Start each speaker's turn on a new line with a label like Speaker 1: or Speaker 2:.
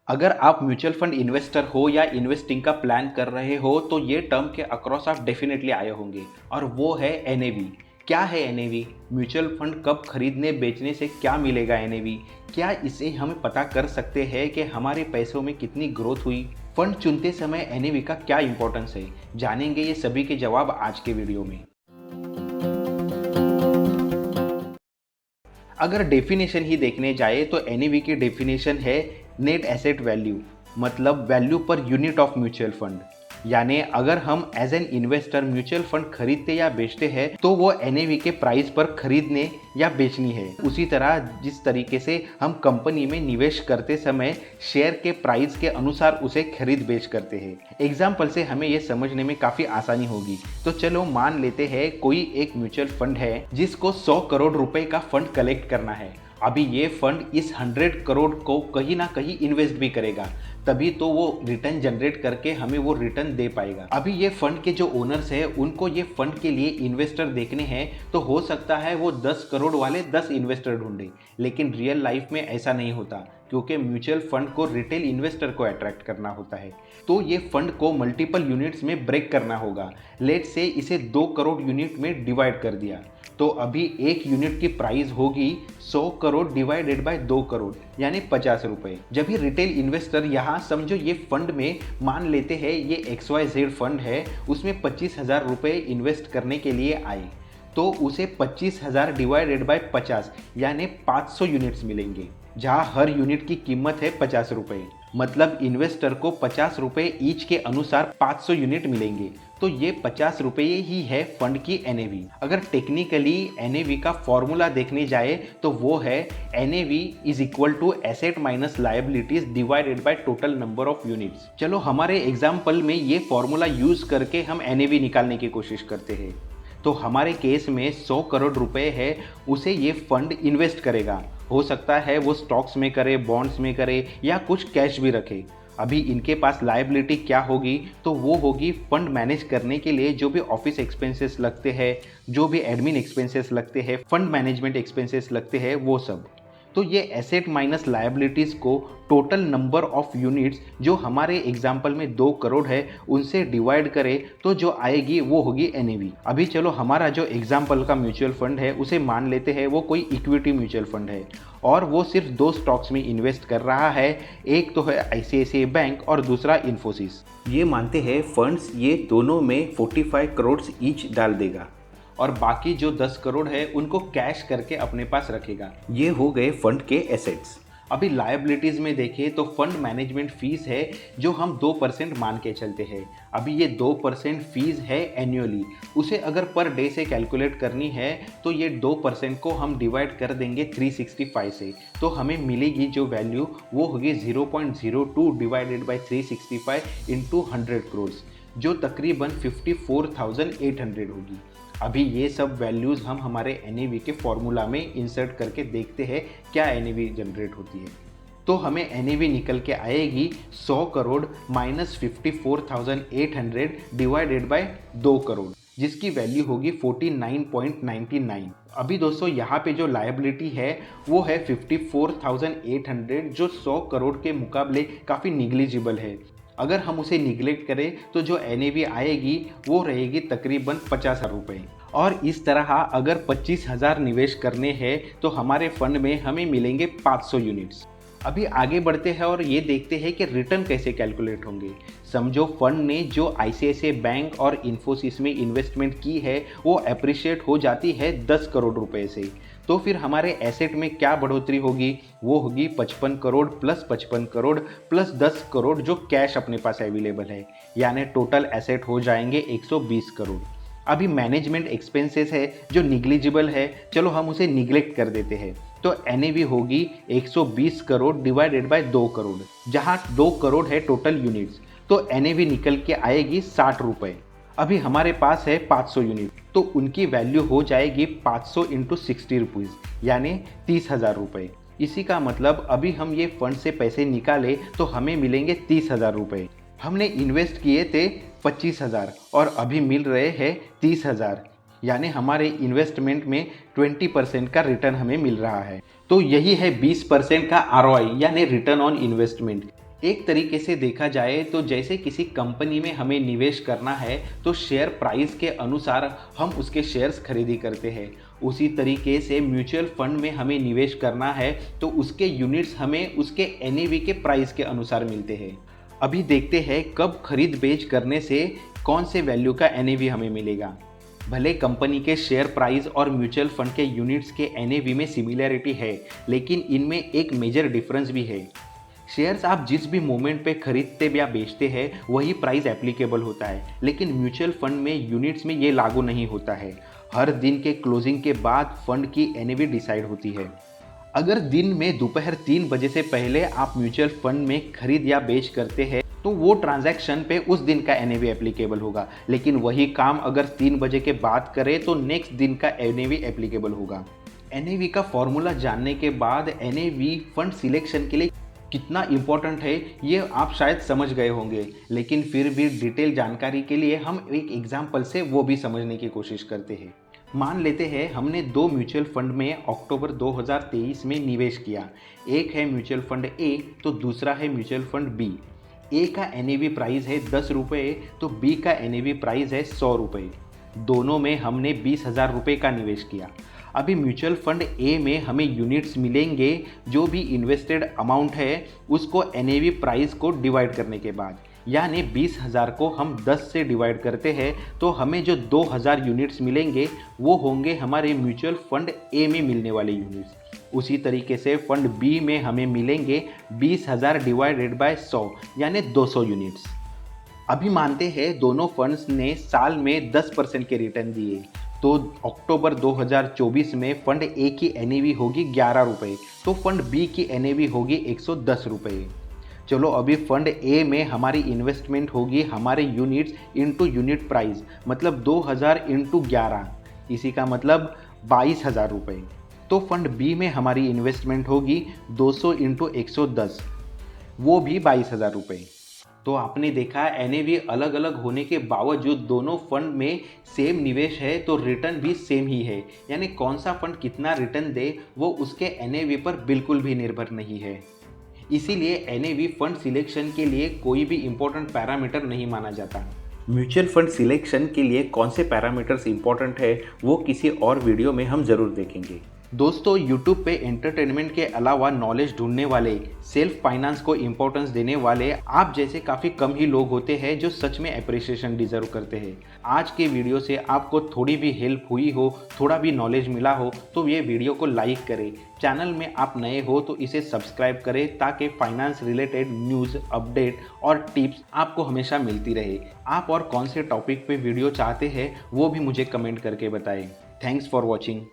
Speaker 1: अगर आप mutual fund investor हो या इन्वेस्टिंग का प्लान कर रहे हो तो ये टर्म के अक्रॉस आप डेफिनेटली आए होंगे और वो है एनएवी। क्या है एनएवी? म्यूचुअल फंड कब खरीदने बेचने से क्या मिलेगा एनएवी? क्या इसे हम पता कर सकते हैं कि हमारे पैसों में कितनी ग्रोथ हुई? फंड चुनते समय एनएवी का क्या इंपॉर्टेंस है? जानेंगे ये सभी के जवाब आज के वीडियो में। अगर डेफिनेशन ही देखने जाए तो एनएवी की डेफिनेशन है नेट एसेट वैल्यू, मतलब value per unit of mutual fund. यानी अगर हम as an investor mutual fund खरीदते या बेचते हैं तो वो एनएवी के प्राइस पर खरीदने या बेचनी है। उसी तरह जिस तरीके से हम कंपनी में निवेश करते समय शेयर के प्राइस के अनुसार उसे खरीद बेच करते हैं। एग्जाम्पल से हमें ये समझने में काफ़ी आसानी होगी। तो चलो मान लेते हैं कोई एक म्यूचुअल फंड है जिसको 100 करोड़ रुपए का फंड कलेक्ट करना है। अभी ये फंड इस 100 करोड़ को कहीं ना कहीं इन्वेस्ट भी करेगा, तभी तो वो रिटर्न जनरेट करके हमें वो रिटर्न दे पाएगा। अभी ये फंड के जो ओनर्स हैं उनको ये फंड के लिए इन्वेस्टर देखने हैं, तो हो सकता है वो 10 करोड़ वाले 10 इन्वेस्टर ढूंढे। लेकिन रियल लाइफ में ऐसा नहीं होता, क्योंकि म्यूचुअल फंड को रिटेल इन्वेस्टर को अट्रैक्ट करना होता है। तो ये फंड को मल्टीपल यूनिट्स में ब्रेक करना होगा। लेट से इसे 2 करोड़ यूनिट में डिवाइड कर दिया, तो अभी एक यूनिट की प्राइस होगी 100 करोड़ डिवाइडेड बाय 2 करोड़ यानी 50 रुपए। जब भी रिटेल इन्वेस्टर यहाँ समझो ये फंड में मान लेते हैं ये XYZ फंड है, उसमें 25,000 रुपये इन्वेस्ट करने के लिए आए, तो उसे 25,000 डिवाइडेड बाय 50 यानी 500 यूनिट्स मिलेंगे, जहाँ हर यूनिट की कीमत है 50 रुपये। मतलब इन्वेस्टर को 50 रुपये ईच के अनुसार 500 यूनिट मिलेंगे। तो ये 50 रुपये ही है फंड की एनएवी। अगर टेक्निकली एनएवी का फॉर्मूला देखने जाए तो वो है NAV is equal to asset minus liabilities divided by total number of units. चलो हमारे एग्जाम्पल में ये फॉर्मूला यूज करके हम एनएवी निकालने की कोशिश करते हैं। तो हमारे केस में 100 करोड़ रुपए है, उसे ये फंड इन्वेस्ट करेगा। हो सकता है वो स्टॉक्स में करे, बॉन्ड्स में करे या कुछ कैश भी रखे। अभी इनके पास लायबिलिटी क्या होगी? तो वो होगी फंड मैनेज करने के लिए जो भी ऑफिस एक्सपेंसेस लगते हैं, जो भी एडमिन एक्सपेंसेस लगते हैं, फंड मैनेजमेंट एक्सपेंसेस लगते हैं, वो सब। तो ये एसेट माइनस लायबिलिटीज़ को टोटल नंबर ऑफ यूनिट्स जो हमारे एग्जाम्पल में 2 करोड़ है उनसे डिवाइड करें तो जो आएगी वो होगी एनएवी। अभी चलो हमारा जो एग्जाम्पल का म्यूचुअल फंड है उसे मान लेते हैं वो कोई इक्विटी म्यूचुअल फंड है और वो सिर्फ 2 स्टॉक्स में इन्वेस्ट कर रहा है। एक तो है ICICI बैंक और दूसरा इन्फोसिस। ये मानते हैं फंड्स ये दोनों में 45 करोड़ ईच डाल देगा और बाकी जो 10 करोड़ है उनको कैश करके अपने पास रखेगा। ये हो गए फंड के एसेट्स। अभी लायबिलिटीज़ में देखें तो फंड मैनेजमेंट फीस है जो हम 2% मान के चलते हैं। अभी ये 2% फीस है एनुअली, उसे अगर पर डे से कैलकुलेट करनी है तो ये 2% को हम डिवाइड कर देंगे 365 से, तो हमें मिलेगी जो वैल्यू वो होगी 0.02 डिवाइडेड बाई 365 इंटू 100 करोड़, जो तकरीबन 54,800 होगी। अभी ये सब वैल्यूज़ हम हमारे एनएवी के फॉर्मूला में इंसर्ट करके देखते हैं क्या एनएवी जनरेट होती है। तो हमें एनएवी निकल के आएगी 100 crore minus 54,800 divided by 2 crore, जिसकी वैल्यू होगी 49.99। अभी दोस्तों यहाँ पे जो लायबिलिटी है वो है 54,800, जो 100 करोड़ के मुकाबले काफ़ी निग्लिजिबल है। अगर हम उसे निगलेक्ट करें तो जो एनएवी आएगी वो रहेगी तकरीबन 50,000 रुपये। और इस तरह अगर 25,000 निवेश करने हैं तो हमारे फंड में हमें मिलेंगे 500 यूनिट्स। अभी आगे बढ़ते हैं और ये देखते हैं कि रिटर्न कैसे कैलकुलेट होंगे। समझो फंड ने जो ICICI बैंक और इन्फोसिस में इन्वेस्टमेंट की है वो अप्रिशिएट हो जाती है 10 करोड़ रुपए से, तो फिर हमारे एसेट में क्या बढ़ोतरी होगी? वो होगी 55 करोड़ प्लस 55 करोड़ प्लस 10 करोड़ जो कैश अपने पास अवेलेबल है, यानी टोटल एसेट हो जाएंगे 120 करोड़। अभी मैनेजमेंट एक्सपेंसेस है जो निग्लिजिबल है, चलो हम उसे निगलेक्ट कर देते हैं। तो एनएवी होगी 120 करोड़ डिवाइडेड बाय 2 करोड़, जहाँ 2 करोड़ है टोटल यूनिट्स, तो एनएवी निकल के आएगी 60 रुपये। अभी हमारे पास है 500 यूनिट, तो उनकी वैल्यू हो जाएगी 500 इंटू 60 रुपीज़ यानी 30,000 रुपये। इसी का मतलब अभी हम ये फंड से पैसे निकाले तो हमें मिलेंगे 30,000 रुपये। हमने इन्वेस्ट किए थे 25,000 और अभी मिल रहे हैं 30,000, यानी हमारे इन्वेस्टमेंट में 20% का रिटर्न हमें मिल रहा है। तो यही है 20% का ROI यानी रिटर्न ऑन इन्वेस्टमेंट। एक तरीके से देखा जाए तो जैसे किसी कंपनी में हमें निवेश करना है तो शेयर प्राइस के अनुसार हम उसके शेयर्स खरीदी करते हैं। उसी तरीके से म्यूचुअल फंड में हमें निवेश करना है तो उसके यूनिट्स हमें उसके एनएवी के प्राइस के अनुसार मिलते हैं। अभी देखते हैं कब खरीद बेच करने से कौन से वैल्यू का एनएवी हमें मिलेगा। भले कंपनी के शेयर प्राइस और म्यूचुअल फंड के यूनिट्स के एनएवी में सिमिलैरिटी है, लेकिन इनमें एक मेजर डिफरेंस भी है। शेयर्स आप जिस भी मोमेंट पे खरीदते या बेचते हैं वही प्राइस एप्लीकेबल होता है, लेकिन म्यूचुअल फंड में यूनिट्स में ये लागू नहीं होता है। हर दिन के क्लोजिंग के बाद फंड की एनएवी डिसाइड होती है। अगर दिन में दोपहर 3 बजे से पहले आप म्यूचुअल फंड में खरीद या बेच करते हैं तो वो ट्रांजैक्शन पे उस दिन का एनएवी एप्लीकेबल होगा, लेकिन वही काम अगर 3 बजे के बाद करें तो नेक्स्ट दिन का एनएवी एप्लीकेबल होगा। एनएवी का फॉर्मूला जानने के बाद एनएवी फंड सिलेक्शन के लिए कितना इम्पोर्टेंट है ये आप शायद समझ गए होंगे, लेकिन फिर भी डिटेल जानकारी के लिए हम एक एग्जाम्पल से वो भी समझने की कोशिश करते हैं। मान लेते हैं हमने 2 म्यूचुअल फंड में अक्टूबर 2023 में निवेश किया। एक है म्यूचुअल फंड ए तो दूसरा है म्यूचुअल फंड बी। ए का एनएवी प्राइस है 10 रुपये तो बी का एनएवी प्राइस है 100 रुपये। दोनों में हमने 20,000 रुपये का निवेश किया। अभी म्यूचुअल फंड ए में हमें यूनिट्स मिलेंगे जो भी इन्वेस्टेड अमाउंट है उसको एनएवी प्राइस को डिवाइड करने के बाद, यानी 20,000 को हम 10 से डिवाइड करते हैं तो हमें जो 2,000 यूनिट्स मिलेंगे वो होंगे हमारे म्यूचुअल फंड ए में मिलने वाले यूनिट्स। उसी तरीके से फंड बी में हमें मिलेंगे 20,000 डिवाइडेड बाय 100 यानी 200 यूनिट्स। अभी मानते हैं दोनों फंड्स ने साल में 10% के रिटर्न दिए, तो अक्टूबर 2024 में फंड ए की एनएवी होगी 11 रुपये तो फंड बी की एनएवी होगी 110 रुपये। चलो अभी फंड ए में हमारी इन्वेस्टमेंट होगी हमारे यूनिट्स इंटू यूनिट प्राइस, मतलब 2,000 इंटू 11, इसी का मतलब 22,000 रुपये। तो फंड बी में हमारी इन्वेस्टमेंट होगी 200 इंटू 110, वो भी 22,000 रुपये। तो आपने देखा एनएवी अलग अलग होने के बावजूद दोनों फंड में सेम निवेश है तो रिटर्न भी सेम ही है, यानी कौन सा फंड कितना रिटर्न दे वो उसके एनएवी पर बिल्कुल भी निर्भर नहीं है। इसीलिए एनएवी फंड सिलेक्शन के लिए कोई भी इम्पोर्टेंट पैरामीटर नहीं माना जाता। म्यूचुअल फंड सिलेक्शन के लिए कौन से पैरामीटर्स इंपॉर्टेंट है वो किसी और वीडियो में हम ज़रूर देखेंगे। दोस्तों, YouTube पे एंटरटेनमेंट के अलावा नॉलेज ढूंढने वाले, सेल्फ फाइनेंस को इम्पोर्टेंस देने वाले आप जैसे काफ़ी कम ही लोग होते हैं जो सच में अप्रिसिएशन डिजर्व करते हैं। आज के वीडियो से आपको थोड़ी भी हेल्प हुई हो, थोड़ा भी नॉलेज मिला हो तो ये वीडियो को लाइक करें। चैनल में आप नए हो तो इसे सब्सक्राइब करें ताकि फाइनेंस रिलेटेड न्यूज़, अपडेट और टिप्स आपको हमेशा मिलती रहे। आप और कौन से टॉपिक पे वीडियो चाहते हैं वो भी मुझे कमेंट करके बताएं। Thanks for watching.